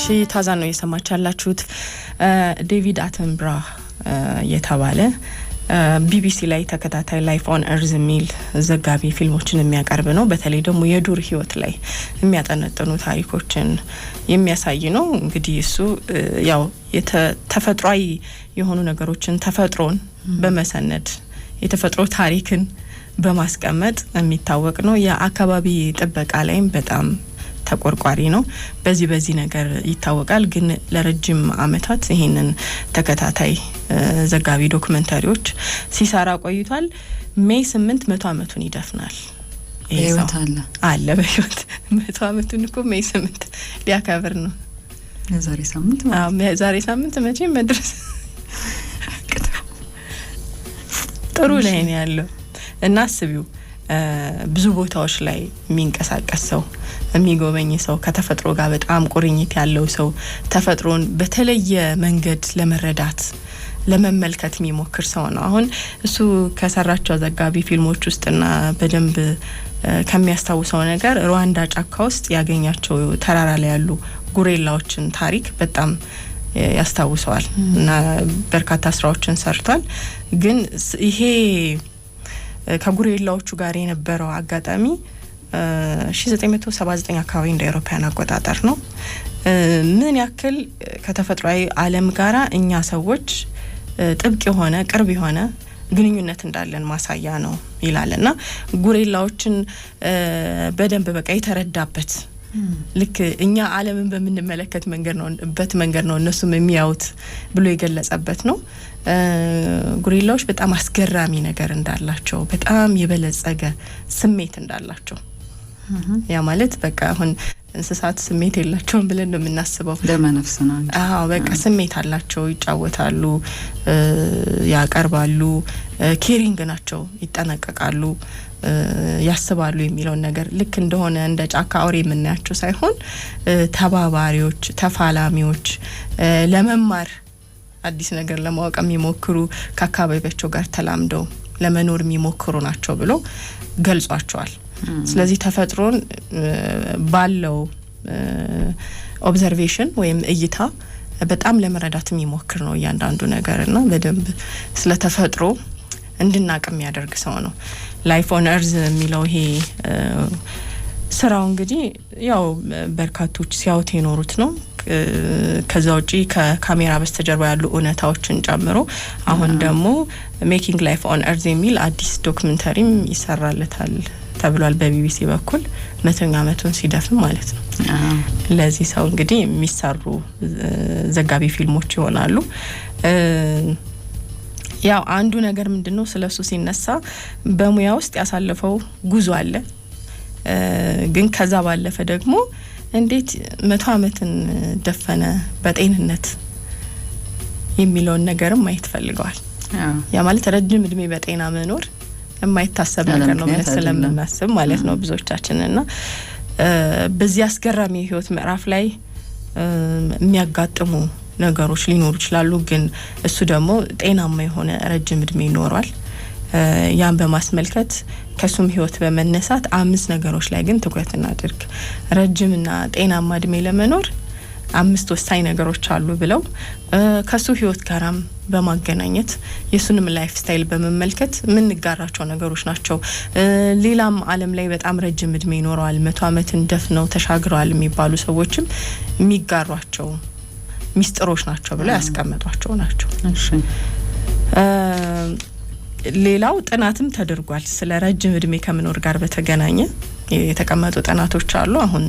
ታዛን ነው የሰማቻላችሁት። ዴቪድ አተንብራ የተባለ ቢቢሲ ላይ ተከታታይ ላይፍ ኦን እርዝ ሚል ዘጋቢ ፊልሞችን የሚያቀርብ ነው። በተለይ ደግሞ የዱር ህይወት ላይ የሚያጠነጥኑ ታሪኮችን የሚያሳይ ነው። እንግዲህ እሱ ያው ተፈጥሯዊ የሆኑ ነገሮችን ተፈጥሮን በመሰነድ የተፈጥሮ ታሪክን በማስቀመጥ የሚታወቅ ነው። የአካባቢ ጥበቃ ላይም በጣም ተቆርቋሪ ነው። በዚህ ነገር ይታወቃል። ግን ለረጅም አመታት ይሄንን ተከታታይ ዘጋቢ ዶክመንታሪዎች ሲሰራ ቆይቷል። ሜይ 8 100 አመቱን ይደፍናል። ይሄው አለ በህይወት 100 አመቱን እኮ ሜይ 8 ሊያከብር ነው። የዛሬ ሳምንት መቼም መድረስ ጥሩ ላይ ነው ያለው እና አስቢው ብዙ ቦታዎች ላይ የሚንቀሳቀስ ሰው የሚጎበኝ ሰው ከተፈጥሮ ጋር በጣም ቁርኝት ያለው ሰው ተፈጥሮን በተለየ መንገድ ለመረዳት ለመመልከት የሚሞክር ሰው ነው። አሁን እሱ ከሰራቸው ዘጋቢ ፊልሞች ውስጥና በደንብ ከሚያስታውሰው ነገር ሩዋንዳ ጫካ ውስጥ ያገኛቸው ተራራ ላይ ያሉ ጉሬላዎችን ታሪክ በጣም ያስታውሰዋል እና በርካታ ስራዎችን ሰርቷል። ግን ይሄ ከጉሬላዎቹ ጋር የነበረው አጋጣሚ 1979 አካባቢ እንደ አውሮፓውያን አቆጣጠር ነው። ምን ያክል ከተፈጥሯዊ ዓለም ጋራ እኛ ሰዎች ጥብቅ የሆነ ቅርብ የሆነ ግንኙነት እንዳለን ማሳያ ነው ይላልና ጉሬላዎችን በደንብ በቃ የተረዳበት ልክ እኛ ዓለምን በምንመለከት መንገድ ነው እነሱም የሚያዩት ብሎ የገለጸበት ነው። ጉሬላዎች በጣም አስገራሚ ነገር እንዳላቸው በጣም የበለጸገ ስሜት እንዳላቸው ያ ማለት በቃ አሁን እንስሳት ስሜት የላቸውም ብለን ነው የምናስበው። ለማነፍስ ነው እንጂ በቃ ስሜት አላቸው፣ ይጫወታሉ፣ ያቀርባሉ፣ ኬሪንግ ናቸው፣ ይጠነቀቃሉ፣ ያስባሉ የሚለውን ነገር ልክ እንደሆነ እንደ ጫካ አውሬ የምናያቸው ሳይሆን ተባባሪዎች፣ ተፋላሚዎች፣ ለመማር አዲስ ነገር ለማወቅ የሚሞክሩ ከአካባቢያቸው ጋር ተላምደው ለመኖር የሚሞክሩ ናቸው ብሎ ገልጿቸዋል። ስለዚህ ተፈጥሮን ባለው ኦብዘርቬሽን ወይም እይታ በጣም ለመረዳት የሚሞክር ነው እያንዳንዱ ነገርና በደንብ ስለ ተፈጥሮ እንድናቅም ያደርግ ሰው ነው። ላይፍ ኦን እርዝ የሚለው ይሄ ስራው እንግዲህ ያው በርካቶች ሲያዩት የኖሩት ነው። ከዛ ውጪ ከካሜራ በስተጀርባ ያሉ እውነታዎችን ጨምሮ አሁን ደግሞ ሜኪንግ ላይፍ ኦን እርዝ የሚል አዲስ ዶክመንታሪም ይሰራለታል ተብሏል በቢቢሲ በኩል 100 አመቱን ሲደፍን ማለት ነው። ለዚህ ሰው እንግዲህ የሚሰሩ ዘጋቢ ፊልሞች ይሆናሉ። ያው አንዱ ነገር ምንድነው ስለሱ ሲነሳ በሙያ ውስጥ ያሳለፈው ጉዞ አለ። ግን ከዛ ባለፈ ደግሞ እንዴት 100 አመትን ደፈነ በጤንነት የሚለውን ነገርም ማየት ፈልገዋል። ያ ማለት ረጅም እድሜ በጤና መኖር የማይታሰብ ነገር ነው ማለት ስለምናስብ ማለት ነው ብዙዎቻችንና በዚህ አስገራሚ ህይወት ምዕራፍ ላይ የሚያጋጥሙ ነገሮች ሊኖሩ ይችላሉ። ግን እሱ ደግሞ ጤናማ የሆነ ረጅም እድሜ ይኖራል። ያን በማስመልከት ከሱም ህይወት በመነሳት 5 ነገሮች ላይ ግን ትኩረት እናድርግ። ረጅምና ጤናማ እድሜ ለመኖር 5 ወሳኝ ነገሮች አሉ ብለው ከሱ ህይወት ጋራም በማገናኘት የሱንም ላይፍ ስታይል በመመልከት ምን ጋራቸው ነገሮች ናቸው። ሌላም ዓለም ላይ በጣም ረጅም እድሜ ይኖራል 100 አመትን ደፍነው ተሻግረዋል የሚባሉ ሰዎችም የሚጋሯቸው ሚስጥሮች ናቸው ብለው ያስቀመጧቸው ናቸው። እሺ ሌላው ጥናትም ተደርጓል ስለ ረጅም እድሜ ከመኖር ጋር በተገናኘ የተቀመጡ ጥናቶች አሉ። አሁን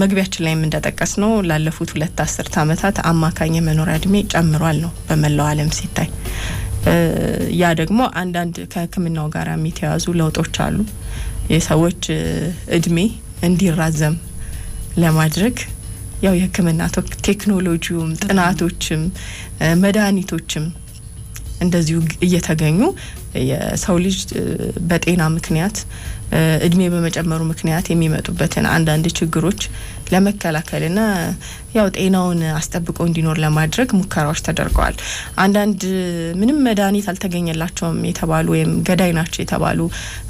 መግቢያችን ላይ እንደተጠቀስ ነው ላለፉት 2 አስርት አመታት አማካኝ የመኖር እድሜ ጨምሯል ነው በመላው ዓለም ሲታይ። ያ ደግሞ አንዳንድ ከህክምናው ጋር የሚተያዙ ለውጦች አሉ። የሰዎች እድሜ እንዲራዘም ለማድረግ ያው የህክምና ቴክኖሎጂውም ጥናቶችም መድኃኒቶችም እንደዚሁ እየተገኙ የሰው ልጅ በጤና ምክንያት እድሜ በመጨመሩ ምክንያት የሚመጡበትን አንዳንድ ችግሮች ለመከላከልና ያው ጤናውን አስጠብቆ እንዲኖር ለማድረግ ሙከራዎች ተደርገዋል። አንዳንድ ምንም መድኃኒት አልተገኘላቸውም የተባሉ ወይም ገዳይ ናቸው የተባሉ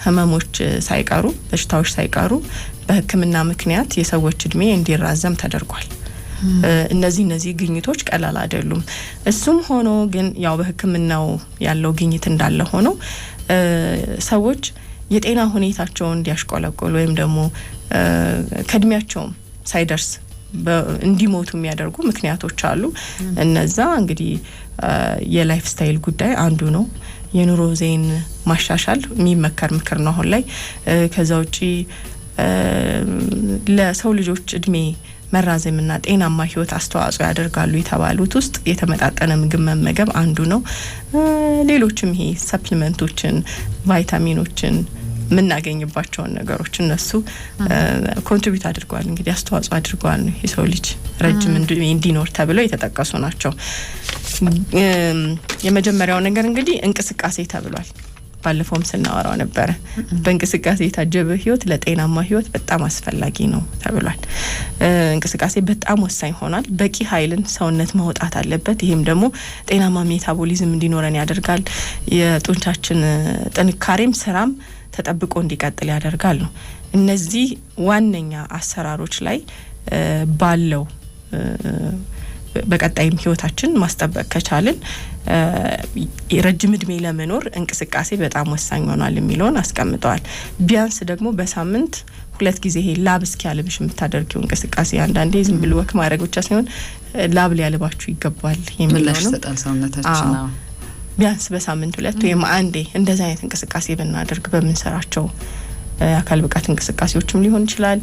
ህመሞች ሳይቀሩ በሽታዎች ሳይቀሩ በህክምና ምክንያት የሰዎች እድሜ እንዲራዘም ተደርጓል። እነዚህ ግኝቶች ቀላል አይደሉም። እሱም ሆኖ ግን ያው በሕክምናው ያለው ግኝት እንዳለ ሆኖ ሰዎች የጤና ሁኔታቸውን እንዲያሽቆለቆሉ ወይም ደግሞ ከእድሜያቸው ሳይደርስ እንዲሞቱ የሚያደርጉ ምክንያቶች አሉ። እነዛ እንግዲህ የላይፍ ስታይል ጉዳይ አንዱ ነው። የኑሮ ዘይን ማሻሻል የሚመከር ምክር ነው አሁን ላይ። ከዛ ውጪ ለሰው ልጆች እድሜ መራዘምና ጤናማ ህይወት አስተዋጽኦ ያደርጋሉ የተባሉት ውስጥ የተመጣጠነ ምግብ መመገብ አንዱ ነው። ሌሎችም ይሄ ሰፕሊመንቶችን፣ ቫይታሚኖችን ምናገኝባቸውን ነገሮች እነሱ ኮንትሪቢዩት አድርገዋል እንግዲህ አስተዋጽኦ አድርገዋል ነው የሰው ልጅ ረጅም እንዲኖር ተብለው የተጠቀሱ ናቸው። የመጀመሪያው ነገር እንግዲህ እንቅስቃሴ ተብሏል። ባለፈውም ስናወራው ነበር። በእንቅስቃሴ የታጀበ ህይወት ለጤናማ ህይወት በጣም አስፈላጊ ነው ተብሏል። እንቅስቃሴ በጣም ወሳኝ ሆኗል። በቂ ኃይልን ሰውነት ማውጣት አለበት። ይሄም ደግሞ ጤናማ ሜታቦሊዝም እንዲኖረን ያደርጋል። የጡንቻችን ጥንካሬም ስራም ተጠብቆ እንዲቀጥል ያደርጋል ነው። እነዚህ ዋነኛ አሰራሮች ላይ ባለው በቀጣይም ህይወታችን ማስጠበቅ ከቻልን የረጅም እድሜ ለመኖር እንቅስቃሴ በጣም ወሳኝ ሆኗል የሚለውን አስቀምጠዋል። ቢያንስ ደግሞ በሳምንት 2 ጊዜ ይሄ ላብ እስኪያልብሽ የምታደርጊው እንቅስቃሴ አንዳንዴ ዝም ብሎ ወክ ማድረግ ብቻ ሳይሆን ላብ ሊያልባችሁ ይገባል የሚለው ነው። ሰውነታችን ቢያንስ በሳምንት 2 ወይም አንዴ እንደዛ አይነት እንቅስቃሴ ብናደርግ በምንሰራቸው አካል ብቃት እንቅስቃሴዎችም ሊሆን ይችላል፣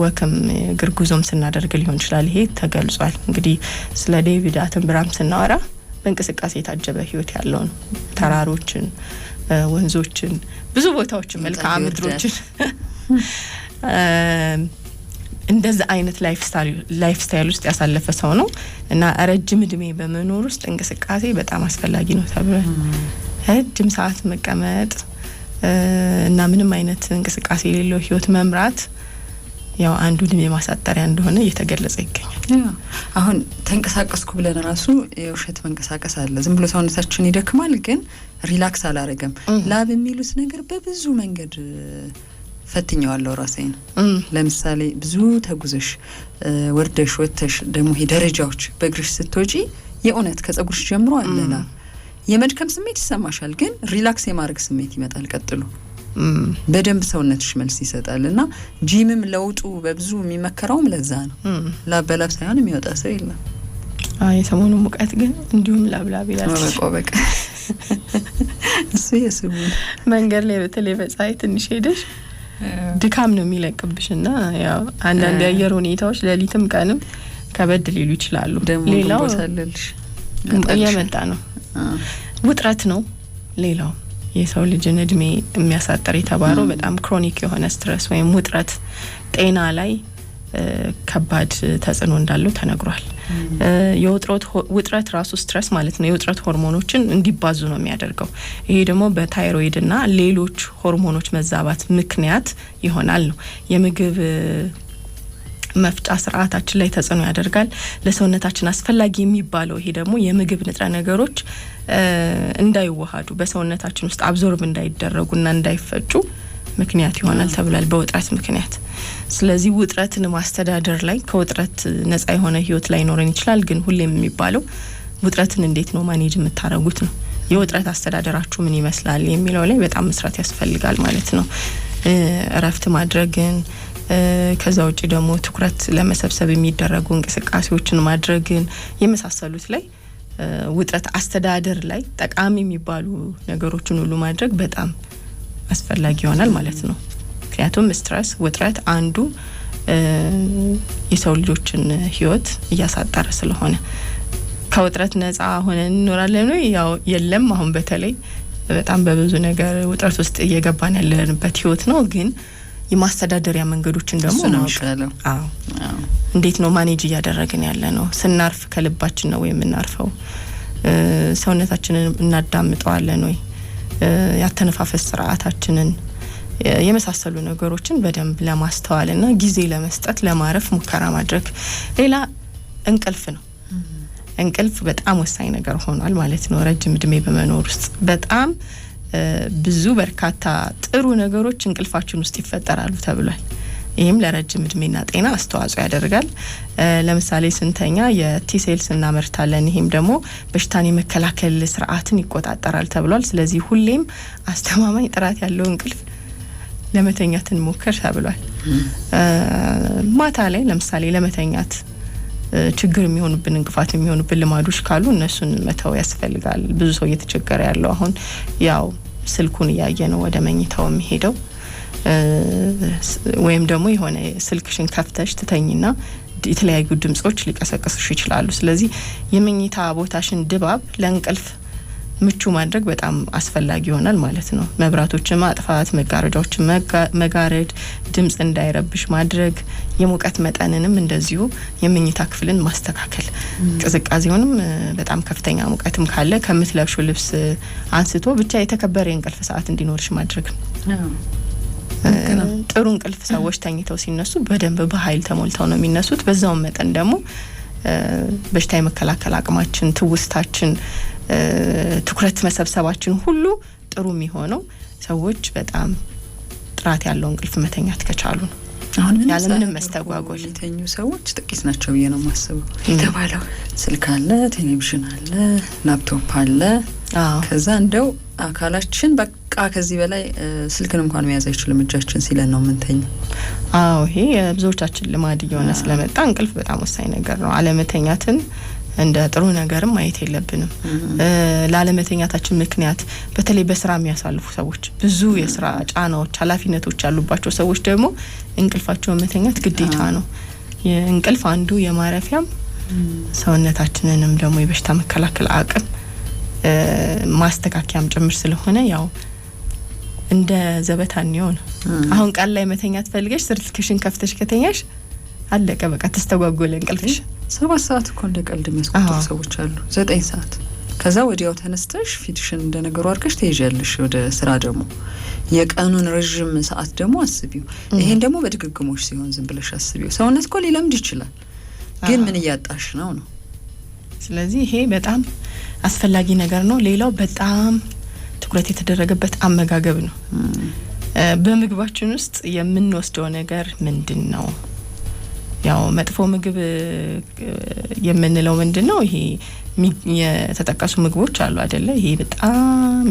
ወክም ግርጉዞም ስናደርግ ሊሆን ይችላል። ይሄ ተገልጿል። እንግዲህ ስለ ዴቪድ አተንብራም ስናወራ በእንቅስቃሴ የታጀበ ህይወት ያለው ነው። ተራሮችን፣ ወንዞችን፣ ብዙ ቦታዎችን፣ መልክዓ ምድሮችን እንደዛ አይነት ላይፍ ስታይል ውስጥ ያሳለፈ ሰው ነው እና ረጅም እድሜ በመኖር ውስጥ እንቅስቃሴ በጣም አስፈላጊ ነው ተብሏል። ረጅም ሰዓት መቀመጥ እና ምንም አይነት እንቅስቃሴ የሌለው ህይወት መምራት ያው አንዱ እድሜ ማሳጠሪያ እንደሆነ እየተገለጸ ይገኛል። አሁን ተንቀሳቀስኩ ብለን ራሱ የውሸት መንቀሳቀስ አለ። ዝም ብሎ ሰውነታችን ይደክማል ግን ሪላክስ አላረገም። ላብ የሚሉት ነገር በብዙ መንገድ ፈትኛዋለሁ ራሴን። ለምሳሌ ብዙ ተጉዘሽ ወርደሽ ወጥተሽ ደግሞ ደረጃዎች በእግርሽ ስትወጪ የእውነት ከጸጉርሽ ጀምሮ አለና የመድከም ስሜት ይሰማሻል፣ ግን ሪላክስ የማድረግ ስሜት ይመጣል ቀጥሎ በደንብ ሰውነትሽ መልስ ይሰጣልና ጂምም ለውጡ በብዙ የሚመከረውም ለዛ ነው። ላብ በላብ ሳይሆን የሚወጣ ሰው የለም። የሰሞኑ ሙቀት ግን እንዲሁም ላብላብ ይላል። በቃ እሱ የስሙ መንገድ ላይ በተለይ በፀሐይ ትንሽ ሄደሽ ድካም ነው የሚለቅብሽና ያው አንዳንድ የአየር ሁኔታዎች ሌሊትም ቀንም ከበድ ሊሉ ይችላሉ። ሌላው እየመጣ ነው ውጥረት ነው። ሌላው የሰው ልጅን እድሜ የሚያሳጥር የተባለው በጣም ክሮኒክ የሆነ ስትረስ ወይም ውጥረት ጤና ላይ ከባድ ተጽዕኖ እንዳለው ተነግሯል። ውጥረት ራሱ ስትረስ ማለት ነው የውጥረት ሆርሞኖችን እንዲባዙ ነው የሚያደርገው። ይሄ ደግሞ በታይሮይድና ሌሎች ሆርሞኖች መዛባት ምክንያት ይሆናል ነው። የምግብ መፍጫ ስርዓታችን ላይ ተጽዕኖ ያደርጋል። ለሰውነታችን አስፈላጊ የሚባለው ይሄ ደግሞ የምግብ ንጥረ ነገሮች እንዳይዋሃዱ በሰውነታችን ውስጥ አብዞርብ እንዳይደረጉና እንዳይፈጩ ምክንያት ይሆናል ተብሏል በውጥረት ምክንያት። ስለዚህ ውጥረትን ማስተዳደር ላይ ከውጥረት ነጻ የሆነ ህይወት ላይ ኖረን ይችላል። ግን ሁሌም የሚባለው ውጥረትን እንዴት ነው ማኔጅ የምታረጉት ነው። የውጥረት አስተዳደራችሁ ምን ይመስላል የሚለው ላይ በጣም መስራት ያስፈልጋል ማለት ነው። እረፍት ማድረግን ከዛ ውጪ ደግሞ ትኩረት ለመሰብሰብ የሚደረጉ እንቅስቃሴዎችን ማድረግን የመሳሰሉት ላይ ውጥረት አስተዳደር ላይ ጠቃሚ የሚባሉ ነገሮችን ሁሉ ማድረግ በጣም አስፈላጊ ይሆናል ማለት ነው። ምክንያቱም ስትረስ ውጥረት አንዱ የሰው ልጆችን ህይወት እያሳጠረ ስለሆነ ከውጥረት ነጻ ሆነን እንኖራለን ነው ያው የለም። አሁን በተለይ በጣም በብዙ ነገር ውጥረት ውስጥ እየገባን ያለንበት ህይወት ነው። ግን የማስተዳደሪያ መንገዶችን ደግሞ ነው እንዴት ነው ማኔጅ እያደረግን ያለ ነው። ስናርፍ ከልባችን ነው የምናርፈው? ሰውነታችንን እናዳምጠዋለን ወይ? ያተነፋፈስ ስርዓታችንን የመሳሰሉ ነገሮችን በደንብ ለማስተዋልና ጊዜ ለመስጠት ለማረፍ ሙከራ ማድረግ። ሌላ እንቅልፍ ነው። እንቅልፍ በጣም ወሳኝ ነገር ሆኗል ማለት ነው። ረጅም እድሜ በመኖር ውስጥ በጣም ብዙ በርካታ ጥሩ ነገሮች እንቅልፋችን ውስጥ ይፈጠራሉ ተብሏል። ይህም ለረጅም እድሜና ጤና አስተዋጽኦ ያደርጋል። ለምሳሌ ስንተኛ የቲሴልስ እናመርታለን። ይህም ደግሞ በሽታን የመከላከል ስርዓትን ይቆጣጠራል ተብሏል። ስለዚህ ሁሌም አስተማማኝ ጥራት ያለው እንቅልፍ ለመተኛት እንሞክር ተብሏል። ማታ ላይ ለምሳሌ ለመተኛት ችግር የሚሆኑብን እንቅፋት የሚሆኑብን ልማዶች ካሉ እነሱን መተው ያስፈልጋል። ብዙ ሰው እየተቸገረ ያለው አሁን ያው ስልኩን እያየ ነው ወደ መኝታው የሚሄደው። ወይም ደግሞ የሆነ ስልክሽን ከፍተሽ ትተኝና የተለያዩ ድምጾች ሊቀሰቅሱሽ ይችላሉ። ስለዚህ የመኝታ ቦታሽን ድባብ ለእንቅልፍ ምቹ ማድረግ በጣም አስፈላጊ ይሆናል ማለት ነው። መብራቶችን ማጥፋት፣ መጋረጃዎችን መጋረድ፣ ድምጽ እንዳይረብሽ ማድረግ፣ የሙቀት መጠንንም እንደዚሁ የመኝታ ክፍልን ማስተካከል። ቅዝቃዜውንም በጣም ከፍተኛ ሙቀትም ካለ ከምትለብሹ ልብስ አንስቶ ብቻ የተከበረ የእንቅልፍ ሰዓት እንዲኖርሽ ማድረግ ነው። ጥሩ እንቅልፍ ሰዎች ተኝተው ሲነሱ በደንብ በኃይል ተሞልተው ነው የሚነሱት። በዛውም መጠን ደግሞ በሽታ የመከላከል አቅማችን፣ ትውስታችን፣ ትኩረት መሰብሰባችን ሁሉ ጥሩ የሚሆነው ሰዎች በጣም ጥራት ያለው እንቅልፍ መተኛት ከቻሉ ነው። አሁን ያለምንም መስተጓጎል የተኙ ሰዎች ጥቂት ናቸው ብዬ ነው የማስበው። የተባለው ስልክ አለ፣ ቴሌቪዥን አለ፣ ላፕቶፕ አለ። ከዛ እንደው አካላችን በቃ ከዚህ በላይ ስልክን እንኳን መያዝ አይችልም እጃችን ሲለን ነው የምንተኛው። ይሄ የብዙዎቻችን ልማድ እየሆነ ስለመጣ እንቅልፍ በጣም ወሳኝ ነገር ነው። አለመተኛትን እንደ ጥሩ ነገርም ማየት የለብንም። ላለመተኛታችን ምክንያት በተለይ በስራ የሚያሳልፉ ሰዎች፣ ብዙ የስራ ጫናዎች፣ ኃላፊነቶች ያሉባቸው ሰዎች ደግሞ እንቅልፋቸውን መተኛት ግዴታ ነው። የእንቅልፍ አንዱ የማረፊያም ሰውነታችንንም ደግሞ የበሽታ መከላከል አቅም ማስተካከያም ጭምር ስለሆነ ያው እንደ ዘበታኒው ነው። አሁን ቃል ላይ መተኛት ፈልገሽ ስልክሽን ከፍተሽ ከተኛሽ አለቀ በቃ ተስተጓጎለ እንቅልፍሽ። 7 ሰዓት እኮ እንደ ቀልድ የሚያስቆጥሩ ሰዎች አሉ። 9 ሰዓት ከዛ ወዲያው ተነስተሽ ፊትሽን እንደ ነገሩ አድርገሽ ትሄጃለሽ ወደ ስራ። ደግሞ የቀኑን ረጅም ሰዓት ደግሞ አስቢው። ይሄን ደግሞ በድግግሞሽ ሲሆን ዝም ብለሽ አስቢው። ሰውነት እኮ ሊለምድ ይችላል፣ ግን ምን እያጣሽ ነው ነው። ስለዚህ ይሄ በጣም አስፈላጊ ነገር ነው። ሌላው በጣም ትኩረት የተደረገበት አመጋገብ ነው። በምግባችን ውስጥ የምንወስደው ነገር ምንድን ነው? ያው መጥፎ ምግብ የምንለው ምንድነው? ይሄ የተጠቀሱ ምግቦች አሉ አይደለ? ይሄ በጣም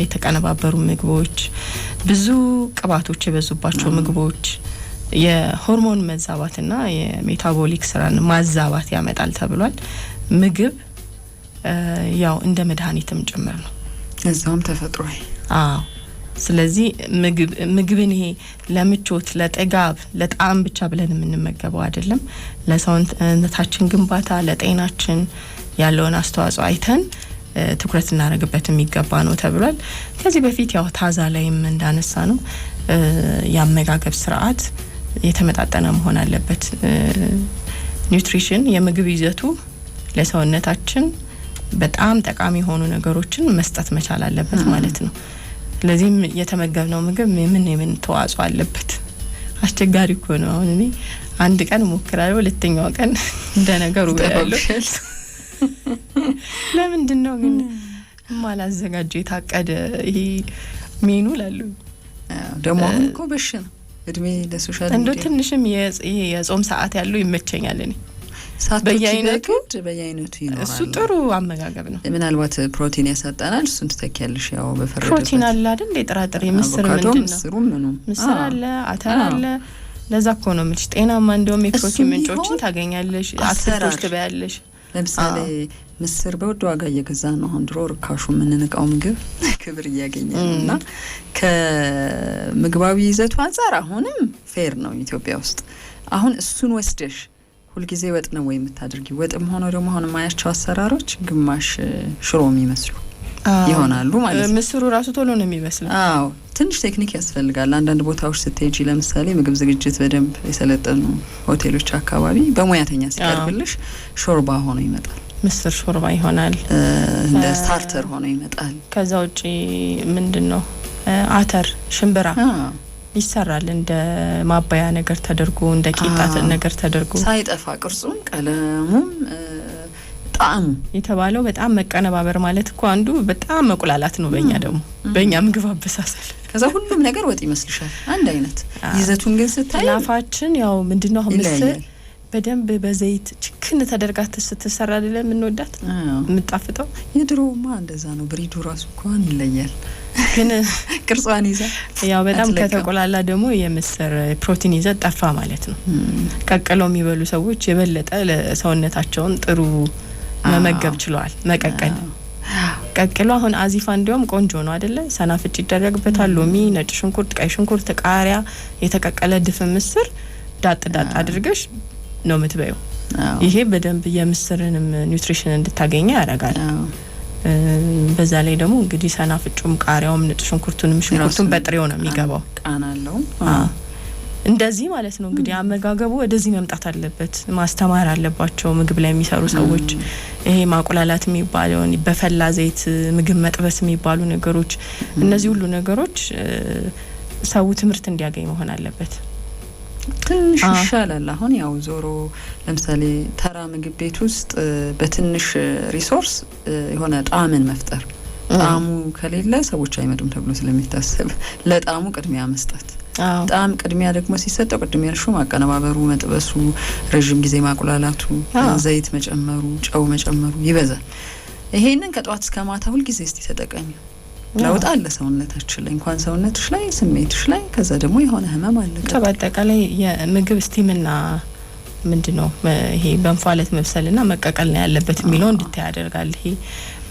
የተቀነባበሩ ምግቦች፣ ብዙ ቅባቶች የበዙባቸው ምግቦች የሆርሞን መዛባትና የሜታቦሊክ ስራን ማዛባት ያመጣል ተብሏል። ምግብ ያው እንደ መድኃኒትም ጭምር ነው፣ እዛውም ተፈጥሯዊ። ስለዚህ ምግብን ይሄ ለምቾት፣ ለጥጋብ፣ ለጣዕም ብቻ ብለን የምንመገበው አይደለም። ለሰውነታችን ግንባታ፣ ለጤናችን ያለውን አስተዋጽኦ አይተን ትኩረት እናደርግበት የሚገባ ነው ተብሏል። ከዚህ በፊት ያው ታዛ ላይም እንዳነሳ ነው የአመጋገብ ስርዓት የተመጣጠነ መሆን አለበት። ኒውትሪሽን የምግብ ይዘቱ ለሰውነታችን በጣም ጠቃሚ የሆኑ ነገሮችን መስጠት መቻል አለበት ማለት ነው። ስለዚህም የተመገብነው ምግብ ምን ተዋጽኦ አለበት። አስቸጋሪ እኮ ነው። አሁን እኔ አንድ ቀን ሞክራለሁ፣ ሁለተኛው ቀን እንደ ነገሩ ያለው ለምንድን ነው ግን ማላዘጋጀው የታቀደ ይሄ ሜኑ ላሉ ደግሞ አሁን እኮ በሽ ነው እድሜ ለሶሻል ሚዲያ እንደ ትንሽም የጾም ሰዓት ያለው ይመቸኛል። እኔ በየአይነቱ ይኖራል። እሱ ጥሩ አመጋገብ ነው። ምናልባት ፕሮቲን ያሳጣናል፣ እሱን ትተኪያለሽ። ያው በፈረደ ፕሮቲን አለ አይደል? ጥራጥሬ ምስር ምንድነው? ምስር አለ፣ አተር አለ። ለዛ እኮ ነው የምልሽ ጤናማ እንደውም የፕሮቲን ምንጮችን ታገኛለሽ። አትክልቶች ትበያለሽ። ለምሳሌ ምስር በውድ ዋጋ እየገዛ ነው። አሁን ድሮ ርካሹ የምንንቃው ምግብ ክብር እያገኘ ነውና ከምግባዊ ይዘቱ አንፃር አሁንም ፌር ነው ኢትዮጵያ ውስጥ። አሁን እሱን ወስደሽ ሁልጊዜ ወጥ ነው ወይ የምታደርጊ? ወጥም ሆኖ ደግሞ አሁን ማያቸው አሰራሮች ግማሽ ሽሮ የሚመስሉ ይሆናሉ ማለት ነው። ምስሩ ራሱ ቶሎ ነው የሚበስለው። ትንሽ ቴክኒክ ያስፈልጋል። አንዳንድ ቦታዎች ስትሄጂ ለምሳሌ ምግብ ዝግጅት በደንብ የሰለጠኑ ሆቴሎች አካባቢ በሙያተኛ ሲቀርብልሽ ሾርባ ሆኖ ይመጣል። ምስር ሾርባ ይሆናል፣ እንደ ስታርተር ሆኖ ይመጣል። ከዛ ውጪ ምንድነው አተር፣ ሽምብራ ይሰራል እንደ ማባያ ነገር ተደርጎ እንደ ቂጣ ነገር ተደርጎ ሳይጠፋ ቅርጹም ቀለሙም ጣዕሙ የተባለው በጣም መቀነባበር ማለት እኮ አንዱ በጣም መቁላላት ነው። በእኛ ደግሞ በእኛ ምግብ አበሳሰል ከዛ ሁሉም ነገር ወጥ ይመስልሻል አንድ አይነት ይዘቱን ግን ስታይ ላፋችን ያው ምንድነው ምስር በደንብ በዘይት ችክን ተደርጋ ስትሰራ አይደለም እንወዳት የምጣፍጠው። የድሮማ እንደዛ ነው። ብሪዱ ራሱ እንኳን ይለያል ግን ቅርጿን ይዛ ያው በጣም ከተቆላላ ደግሞ የምስር ፕሮቲን ይዘት ጠፋ ማለት ነው። ቀቅለው የሚበሉ ሰዎች የበለጠ ለሰውነታቸውን ጥሩ መመገብ ችለዋል። መቀቀል ቀቅሎ አሁን አዚፋ እንዲያውም ቆንጆ ነው አይደለ? ሰናፍጭ ይደረግበታል፣ ሎሚ፣ ነጭ ሽንኩርት፣ ቀይ ሽንኩርት፣ ቃሪያ፣ የተቀቀለ ድፍን ምስር ዳጥ አድርገሽ ነው የምትበየው። ይሄ በደንብ የምስርንም ኒውትሪሽን እንድታገኘ ያደርጋል። በዛ ላይ ደግሞ እንግዲህ ሰናፍጩም ቃሪያውም ነጭ ሽንኩርቱን በጥሬው ነው የሚገባው። ቃና አለው እንደዚህ ማለት ነው። እንግዲህ አመጋገቡ ወደዚህ መምጣት አለበት። ማስተማር አለባቸው ምግብ ላይ የሚሰሩ ሰዎች። ይሄ ማቆላላት የሚባለውን በፈላ ዘይት ምግብ መጥበስ የሚባሉ ነገሮች፣ እነዚህ ሁሉ ነገሮች ሰው ትምህርት እንዲያገኝ መሆን አለበት። ትንሽ ይሻላል። አሁን ያው ዞሮ ለምሳሌ ተራ ምግብ ቤት ውስጥ በትንሽ ሪሶርስ የሆነ ጣዕምን መፍጠር፣ ጣዕሙ ከሌለ ሰዎች አይመጡም ተብሎ ስለሚታሰብ ለጣዕሙ ቅድሚያ መስጠት። ጣዕም ቅድሚያ ደግሞ ሲሰጠው ቅድም ያልሽው ማቀነባበሩ፣ መጥበሱ፣ ረጅም ጊዜ ማቁላላቱ፣ ዘይት መጨመሩ፣ ጨው መጨመሩ ይበዛል። ይሄንን ከጧት እስከ ማታ ሁሉ ጊዜ እስቲ ተጠቀሚ። ለውጥ አለ ሰውነታችን ላይ፣ እንኳን ሰውነትሽ ላይ ስሜትሽ ላይ፣ ከዛ ደግሞ የሆነ ህመም አለ። በአጠቃላይ የምግብ ስቲምና ምንድነው ይሄ በእንፋሎት መብሰልና መቀቀል ነው ያለበት የሚለው እንድታይ ያደርጋል። ይሄ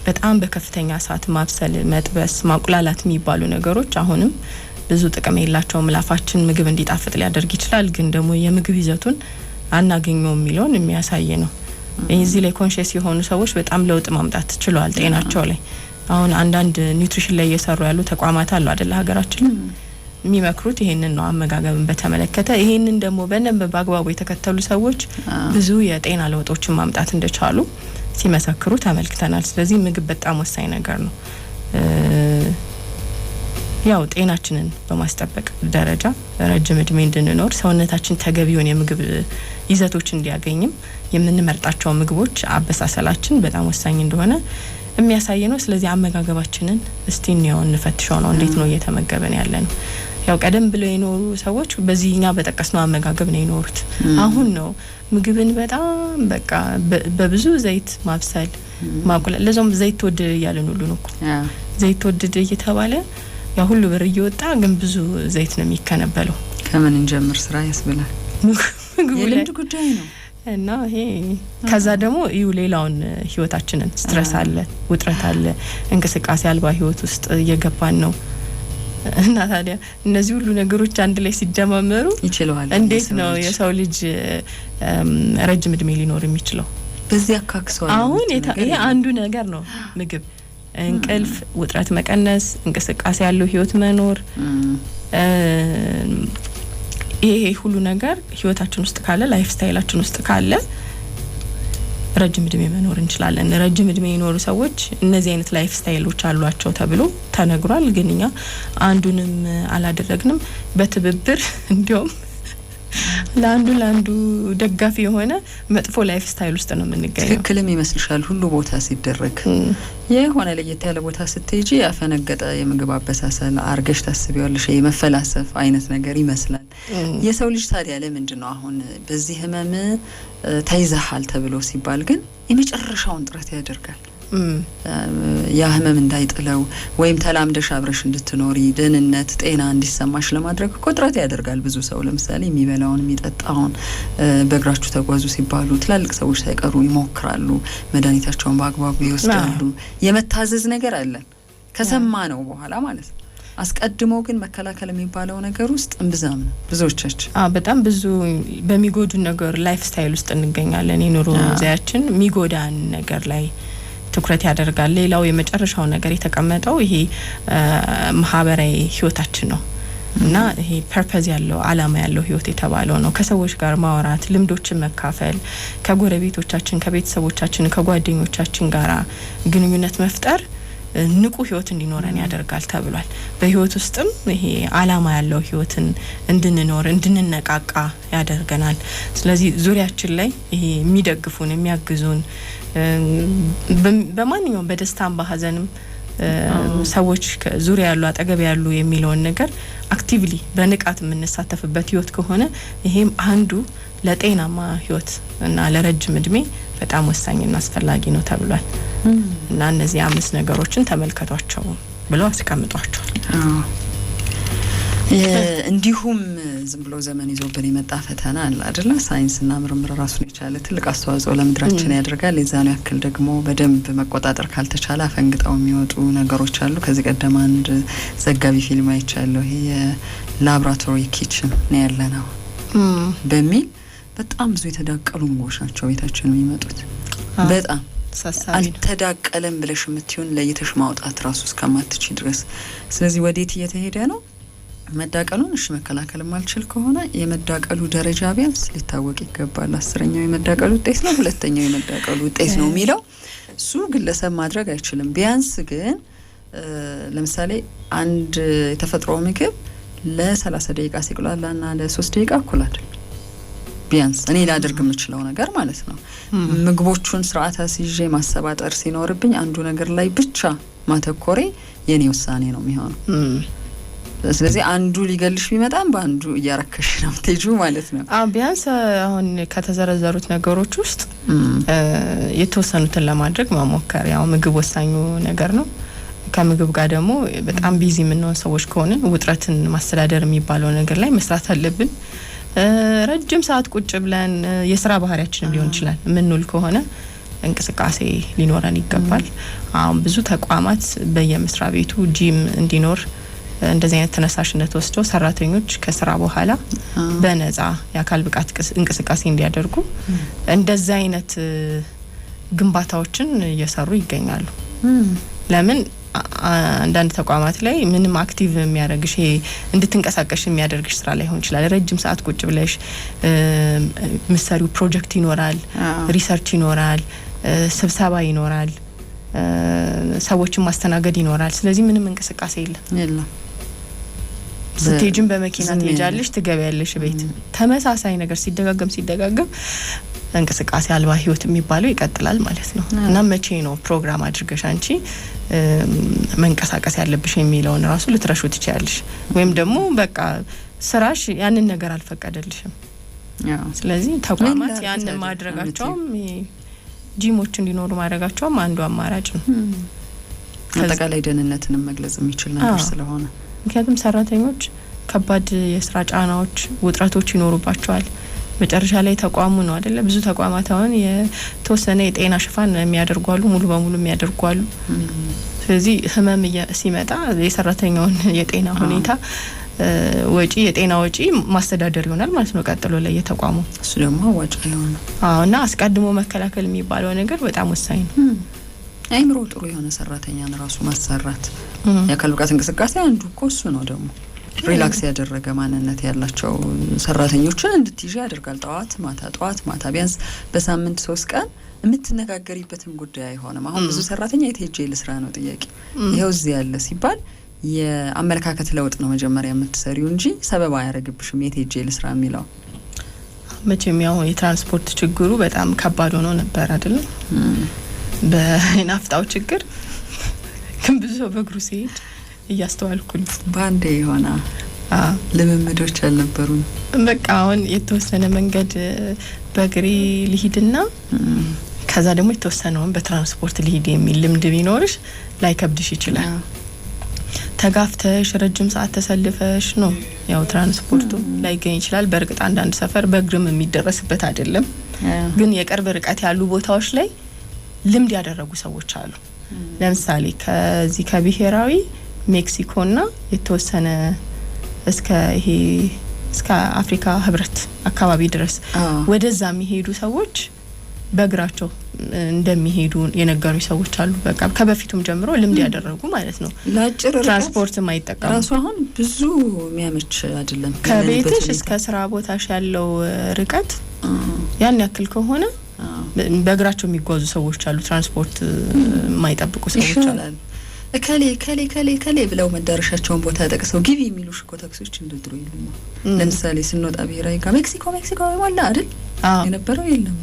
በጣም በከፍተኛ ሰዓት ማብሰል፣ መጥበስ፣ ማቁላላት የሚባሉ ነገሮች አሁንም ብዙ ጥቅም የላቸውም። ላፋችን ምግብ እንዲጣፍጥ ሊያደርግ ይችላል፣ ግን ደግሞ የምግብ ይዘቱን አናገኘው የሚለውን የሚያሳይ ነው። እዚህ ላይ ኮንሺየስ የሆኑ ሰዎች በጣም ለውጥ ማምጣት ችለዋል ጤናቸው ላይ። አሁን አንዳንድ ኒውትሪሽን ላይ እየሰሩ ያሉ ተቋማት አሉ አይደል ሀገራችን የሚመክሩት ይሄንን ነው አመጋገብን በተመለከተ። ይሄንን ደግሞ በደንብ በአግባቡ የተከተሉ ሰዎች ብዙ የጤና ለውጦችን ማምጣት እንደቻሉ ሲመሰክሩ ተመልክተናል። ስለዚህ ምግብ በጣም ወሳኝ ነገር ነው። ያው ጤናችንን በማስጠበቅ ደረጃ ረጅም እድሜ እንድንኖር ሰውነታችን ተገቢውን የምግብ ይዘቶች እንዲያገኝም የምንመርጣቸው ምግቦች አበሳሰላችን በጣም ወሳኝ እንደሆነ የሚያሳይ ነው። ስለዚህ አመጋገባችንን እስቲ ነው እንፈትሸው ነው እንዴት ነው እየተመገበን ያለነው። ያው ቀደም ብለው የኖሩ ሰዎች በዚህኛ በጠቀስነው አመጋገብ ነው የኖሩት። አሁን ነው ምግብን በጣም በቃ በብዙ ዘይት ማብሰል ማቁላል። ለዛም ዘይት ወድ ያለን ሁሉ ነው እኮ ዘይት ወድ እየተባለ ያ ሁሉ ብር እየወጣ ግን ብዙ ዘይት ነው የሚከነበለው። ከምን እንጀምር ስራ ያስብላል። የልምድ ጉዳይ ነው እና ይሄ ከዛ ደግሞ ሌላውን ህይወታችንን ስትረስ አለ፣ ውጥረት አለ፣ እንቅስቃሴ አልባ ህይወት ውስጥ እየገባን ነው። እና ታዲያ እነዚህ ሁሉ ነገሮች አንድ ላይ ሲደማመሩ ይችላል እንዴት ነው የሰው ልጅ ረጅም እድሜ ሊኖር የሚችለው? በዚህ አካክሰው አሁን ይሄ አንዱ ነገር ነው። ምግብ፣ እንቅልፍ፣ ውጥረት መቀነስ፣ እንቅስቃሴ ያለው ህይወት መኖር፣ ይሄ ሁሉ ነገር ህይወታችን ውስጥ ካለ፣ ላይፍ ስታይላችን ውስጥ ካለ ረጅም እድሜ መኖር እንችላለን። ረጅም እድሜ የኖሩ ሰዎች እነዚህ አይነት ላይፍ ስታይሎች አሏቸው ተብሎ ተነግሯል። ግን እኛ አንዱንም አላደረግንም። በትብብር እንዲያውም ለአንዱ ደጋፊ የሆነ መጥፎ ላይፍ ስታይል ውስጥ ነው የምንገኘው። ትክክልም ይመስልሻል? ሁሉ ቦታ ሲደረግ የሆነ ለየት ያለ ቦታ ስትሄጂ ያፈነገጠ የምግብ አበሳሰል አርገሽ ታስቢዋለሽ። የመፈላሰፍ አይነት ነገር ይመስላል። የሰው ልጅ ታዲያ ለምንድን ነው አሁን በዚህ ህመም ተይዘሃል ተብሎ ሲባል ግን የመጨረሻውን ጥረት ያደርጋል? ያ ህመም እንዳይጥለው ወይም ተላምደሽ አብረሽ እንድትኖሪ ደህንነት፣ ጤና እንዲሰማሽ ለማድረግ እኮ ጥረት ያደርጋል ብዙ ሰው። ለምሳሌ የሚበላውን የሚጠጣውን በእግራችሁ ተጓዙ ሲባሉ ትላልቅ ሰዎች ሳይቀሩ ይሞክራሉ። መድኃኒታቸውን በአግባቡ ይወስዳሉ። የመታዘዝ ነገር አለን ከሰማ ነው በኋላ ማለት ነው። አስቀድሞ ግን መከላከል የሚባለው ነገር ውስጥ እንብዛም ነው ብዙዎቻችን። በጣም ብዙ በሚጎዱ ነገር ላይፍ ስታይል ውስጥ እንገኛለን። የኑሮ ዘይቤያችን የሚጎዳን ነገር ላይ ትኩረት ያደርጋል። ሌላው የመጨረሻው ነገር የተቀመጠው ይሄ ማህበራዊ ህይወታችን ነው እና ይሄ ፐርፐዝ ያለው አላማ ያለው ህይወት የተባለው ነው። ከሰዎች ጋር ማውራት፣ ልምዶችን መካፈል፣ ከጎረቤቶቻችን፣ ከቤተሰቦቻችን፣ ከጓደኞቻችን ጋራ ግንኙነት መፍጠር ንቁ ህይወት እንዲኖረን ያደርጋል ተብሏል። በህይወት ውስጥም ይሄ አላማ ያለው ህይወትን እንድንኖር እንድንነቃቃ ያደርገናል። ስለዚህ ዙሪያችን ላይ ይሄ የሚደግፉን የሚያግዙን በማንኛውም በደስታም በሀዘንም ሰዎች ዙሪያ ያሉ አጠገብ ያሉ የሚለውን ነገር አክቲቭሊ በንቃት የምንሳተፍበት ህይወት ከሆነ ይሄም አንዱ ለጤናማ ህይወት እና ለረጅም እድሜ በጣም ወሳኝና አስፈላጊ ነው ተብሏል። እና እነዚህ 5 ነገሮችን ተመልከቷቸው ብለው አስቀምጧቸዋል። እንዲሁም ዝም ብሎ ዘመን ይዞብን የመጣ ፈተና አለ አይደለ? ሳይንስና ምርምር ራሱን የቻለ ትልቅ አስተዋጽኦ ለምድራችን ያደርጋል። የዛኑ ያክል ደግሞ በደንብ መቆጣጠር ካልተቻለ አፈንግጠው የሚወጡ ነገሮች አሉ። ከዚህ ቀደም አንድ ዘጋቢ ፊልም አይቻለሁ። ይሄ የላብራቶሪ ኪችን ነው ያለነው በሚል በጣም ብዙ የተዳቀሉ ምግቦች ናቸው ቤታችን የሚመጡት። በጣም አልተዳቀለም ብለሽ የምትሆን ለይተሽ ማውጣት ራሱ እስከማትቺ ድረስ። ስለዚህ ወዴት እየተሄደ ነው? መዳቀሉን እሺ መከላከል ማልችል ከሆነ የመዳቀሉ ደረጃ ቢያንስ ሊታወቅ ይገባል። 10ኛው የመዳቀሉ ውጤት ነው፣ 2ኛው የመዳቀሉ ውጤት ነው የሚለው እሱ ግለሰብ ማድረግ አይችልም። ቢያንስ ግን ለምሳሌ አንድ የተፈጥሮ ምግብ ለ30 ደቂቃ ሲቁላላና ለ3 ደቂቃ እኩል አይደለም። ቢያንስ እኔ ላደርግ የምችለው ነገር ማለት ነው። ምግቦቹን ስርዓት አስይዤ ማሰባጠር ሲኖርብኝ አንዱ ነገር ላይ ብቻ ማተኮሬ የኔ ውሳኔ ነው የሚሆነው። ስለዚህ አንዱ ሊገልሽ ቢመጣም በአንዱ እያረከሽ ነው ትጁ ማለት ነው። ቢያንስ አሁን ከተዘረዘሩት ነገሮች ውስጥ የተወሰኑትን ለማድረግ መሞከር። ያው ምግብ ወሳኙ ነገር ነው። ከምግብ ጋር ደግሞ በጣም ቢዚ የምንሆን ሰዎች ከሆነ ውጥረትን ማስተዳደር የሚባለው ነገር ላይ መስራት አለብን። ረጅም ሰዓት ቁጭ ብለን የስራ ባህሪያችንም ሊሆን ይችላል የምንውል ከሆነ እንቅስቃሴ ሊኖረን ይገባል። አሁን ብዙ ተቋማት በየመስሪያ ቤቱ ጂም እንዲኖር እንደዚህ አይነት ተነሳሽነት ወስደው ሰራተኞች ከስራ በኋላ በነፃ የአካል ብቃት እንቅስቃሴ እንዲያደርጉ እንደዚህ አይነት ግንባታዎችን እየሰሩ ይገኛሉ። ለምን አንዳንድ ተቋማት ላይ ምንም አክቲቭ የሚያደርግሽ እንድትንቀሳቀሽ የሚያደርግሽ ስራ ላይ ሆን ይችላል። ረጅም ሰዓት ቁጭ ብለሽ ምሳሌው ፕሮጀክት ይኖራል፣ ሪሰርች ይኖራል፣ ስብሰባ ይኖራል፣ ሰዎችን ማስተናገድ ይኖራል። ስለዚህ ምንም እንቅስቃሴ የለም። ስትሄጂም በመኪና ትሄጃለሽ፣ ትገቢያለሽ ቤት። ተመሳሳይ ነገር ሲደጋገም እንቅስቃሴ አልባ ህይወት የሚባለው ይቀጥላል ማለት ነው። እና መቼ ነው ፕሮግራም አድርገሽ አንቺ መንቀሳቀስ ያለብሽ የሚለውን ራሱ ልትረሹ ትችያለሽ። ወይም ደግሞ በቃ ስራሽ ያንን ነገር አልፈቀደልሽም። ስለዚህ ተቋማት ያንን ማድረጋቸውም ጂሞች እንዲኖሩ ማድረጋቸውም አንዱ አማራጭ ነው። አጠቃላይ ደህንነትንም መግለጽ የሚችል ነገር ስለሆነ ምክንያቱም ሰራተኞች ከባድ የስራ ጫናዎች፣ ውጥረቶች ይኖሩባቸዋል። መጨረሻ ላይ ተቋሙ ነው አይደለ? ብዙ ተቋማት አሁን የተወሰነ የጤና ሽፋን የሚያደርጓሉ፣ ሙሉ በሙሉ የሚያደርጓሉ። ስለዚህ ህመም ሲመጣ የሰራተኛውን የጤና ሁኔታ ወጪ የጤና ወጪ ማስተዳደር ይሆናል ማለት ነው ቀጥሎ ላይ የተቋሙ። እሱ ደግሞ አዋጭ ይሆናል። እና አስቀድሞ መከላከል የሚባለው ነገር በጣም ወሳኝ ነው። አይምሮ ጥሩ የሆነ ሰራተኛን ራሱ ማሰራት የአካል ብቃት እንቅስቃሴ አንዱ እኮ እሱ ነው። ደግሞ ሪላክስ ያደረገ ማንነት ያላቸው ሰራተኞችን እንድትይዥ ያደርጋል። ጠዋት ማታ ቢያንስ በሳምንት 3 ቀን የምትነጋገሪበትም ጉዳይ አይሆንም። አሁን ብዙ ሰራተኛ የት ሄጄ ልስራ ነው ጥያቄ። ይሄው እዚህ ያለ ሲባል የአመለካከት ለውጥ ነው መጀመሪያ የምትሰሪው እንጂ ሰበብ አያረግብሽም የት ሄጄ ልስራ የሚለው። መቼም ያው የትራንስፖርት ችግሩ በጣም ከባድ ሆኖ ነበር አይደል? በናፍጣው ችግር ግን ብዙ ሰው በእግሩ ሲሄድ እያስተዋልኩ ነው። ባንዴ የሆነ ልምምዶች አልነበሩም። በቃ አሁን የተወሰነ መንገድ በእግሬ ልሂድና ከዛ ደግሞ የተወሰነውን በትራንስፖርት ልሂድ የሚል ልምድ ቢኖርሽ ላይከብድሽ ይችላል። ተጋፍተሽ ረጅም ሰዓት ተሰልፈሽ ነው ያው ትራንስፖርቱ ላይገኝ ይችላል። በእርግጥ አንዳንድ ሰፈር በእግርም የሚደረስበት አይደለም። ግን የቅርብ ርቀት ያሉ ቦታዎች ላይ ልምድ ያደረጉ ሰዎች አሉ። ለምሳሌ ከዚህ ከብሔራዊ ሜክሲኮና የተወሰነ እስከ አፍሪካ ህብረት አካባቢ ድረስ ወደዛ የሚሄዱ ሰዎች በእግራቸው እንደሚሄዱ የነገሩ ሰዎች አሉ። በቃ ከበፊቱም ጀምሮ ልምድ ያደረጉ ማለት ነው። ለአጭር ትራንስፖርት የማይጠቀሙ ራሱ አሁን ብዙ የሚያመች አይደለም። ከቤትሽ እስከ ስራ ቦታሽ ያለው ርቀት ያን ያክል ከሆነ በእግራቸው የሚጓዙ ሰዎች አሉ። ትራንስፖርት የማይጠብቁ ሰዎች አሉ። እከሌ ብለው መዳረሻቸውን ቦታ ጠቅሰው ግቢ የሚሉሽ እኮ ታክሲዎች እንደድሮ የሉም። ለምሳሌ ስንወጣ ብሔራዊ ጋር ሜክሲኮ ወላ አይደል የነበረው የለም።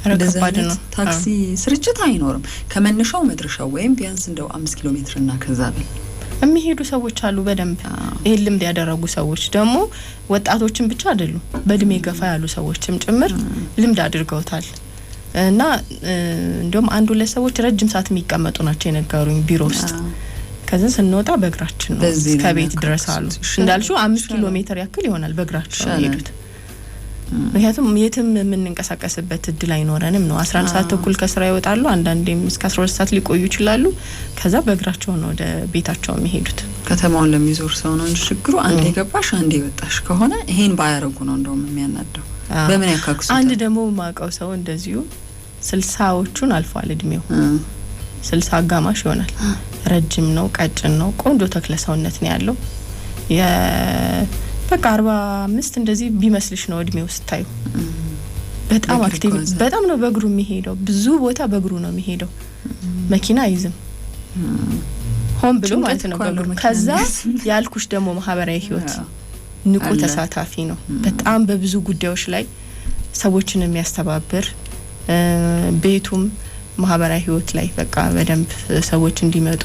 እንደዛ አይነት ታክሲ ስርጭት አይኖርም። ከመነሻው መድረሻው ወይም ቢያንስ እንደው 5 ኪሎ ሜትር እና ከዛ በላይ የሚሄዱ ሰዎች አሉ በደንብ። ይሄን ልምድ ያደረጉ ሰዎች ደግሞ ወጣቶችን ብቻ አይደሉም፣ በእድሜ ገፋ ያሉ ሰዎችም ጭምር ልምድ አድርገውታል። እና እንደውም አንዱ ለሰዎች ረጅም ሰዓት የሚቀመጡ ናቸው የነገሩኝ ቢሮ ውስጥ። ከዛ ስንወጣ በእግራችን ነው ከቤት ድረስ አሉ። እንዳልሽው 5 ኪሎ ሜትር ያክል ይሆናል በእግራቸው ሄዱት። ምክንያቱም የትም የምንንቀሳቀስበት እድል አይኖረንም ነው። 11 ሰዓት ተኩል ከስራ ይወጣሉ፣ አንዳንዴም እስከ 12 ሰዓት ሊቆዩ ይችላሉ። ከዛ በእግራቸው ነው ወደ ቤታቸው የሚሄዱት። ከተማውን ለሚዞር ሰው ነው እንጂ ችግሩ አንዴ ገባሽ አንዴ ወጣሽ ከሆነ ይሄን ባያረጉ ነው እንደውም የሚያናደው። በምን ያካክሱታል? አንድ ደግሞ ማቀው ሰው እንደዚሁ 60ዎቹን አልፏል እድሜው፣ 60 አጋማሽ ይሆናል። ረጅም ነው፣ ቀጭን ነው፣ ቆንጆ ተክለ ሰውነት ነው ያለው። በቃ 45 እንደዚህ ቢመስልሽ ነው እድሜው ስታዩ። በጣም አክቲቭ፣ በጣም ነው በእግሩ የሚሄደው። ብዙ ቦታ በእግሩ ነው የሚሄደው። መኪና አይዝም፣ ሆን ብሎ ማለት ነው በእግሩ። ከዛ ያልኩሽ ደግሞ ማህበራዊ ህይወት ንቁ ተሳታፊ ነው። በጣም በብዙ ጉዳዮች ላይ ሰዎችን የሚያስተባብር ቤቱም ማህበራዊ ህይወት ላይ በቃ በደንብ ሰዎች እንዲመጡ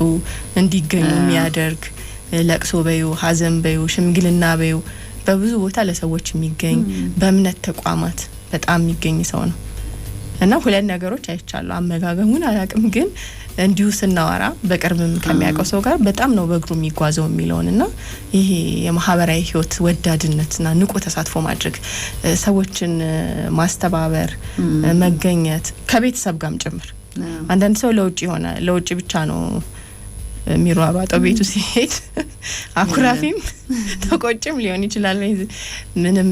እንዲገኙ የሚያደርግ ለቅሶ በዩ፣ ሀዘን በዩ፣ ሽምግልና በዩ በብዙ ቦታ ለሰዎች የሚገኝ በእምነት ተቋማት በጣም የሚገኝ ሰው ነው። እና ሁለት ነገሮች አይቻለሁ። አመጋገቡን አላቅም፣ ግን እንዲሁ ስናወራ በቅርብም ከሚያውቀው ሰው ጋር በጣም ነው በእግሩ የሚጓዘው የሚለውንና ይሄ የማህበራዊ ህይወት ወዳድነትና ንቁ ተሳትፎ ማድረግ፣ ሰዎችን ማስተባበር፣ መገኘት ከቤተሰብ ጋርም ጭምር። አንዳንድ ሰው ለውጭ ብቻ ነው የሚሯሯጠው ቤቱ ሲሄድ አኩራፊም ተቆጭም ሊሆን ይችላል። ምንም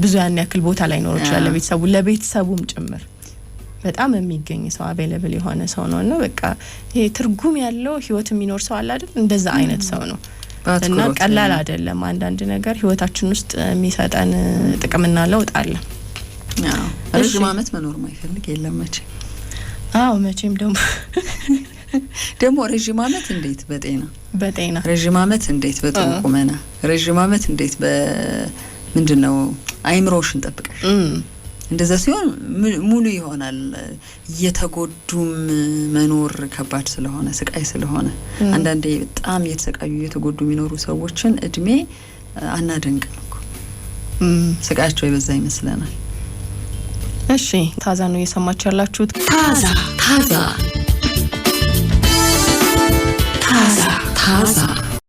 ብዙ ያን ያክል ቦታ ላይ ኖር ይችላል ለቤተሰቡም ጭምር በጣም የሚገኝ ሰው አቬሌብል የሆነ ሰው ነውና በቃ ይሄ ትርጉም ያለው ህይወት የሚኖር ሰው አለ አይደል? እንደዛ አይነት ሰው ነው። እና ቀላል አይደለም። አንዳንድ ነገር ህይወታችን ውስጥ የሚሰጠን ጥቅምና ለውጥ አለ። ረጅም ዓመት መኖር ማይፈልግ የለም መቼም። መቼም ደግሞ ረጅም ዓመት እንዴት በጤና ረጅም ዓመት እንዴት በጥሩ ቁመና ረጅም ዓመት እንዴት በምንድነው አይምሮሽን ጠብቀሽ እንደዛ ሲሆን ሙሉ ይሆናል። እየተጎዱም መኖር ከባድ ስለሆነ ስቃይ ስለሆነ አንዳንዴ በጣም እየተሰቃዩ እየተጎዱ የሚኖሩ ሰዎችን እድሜ አናደንቅም እኮ ስቃያቸው የበዛ ይመስለናል። እሺ ታዛ ነው እየሰማችሁ ያላችሁት። ታዛ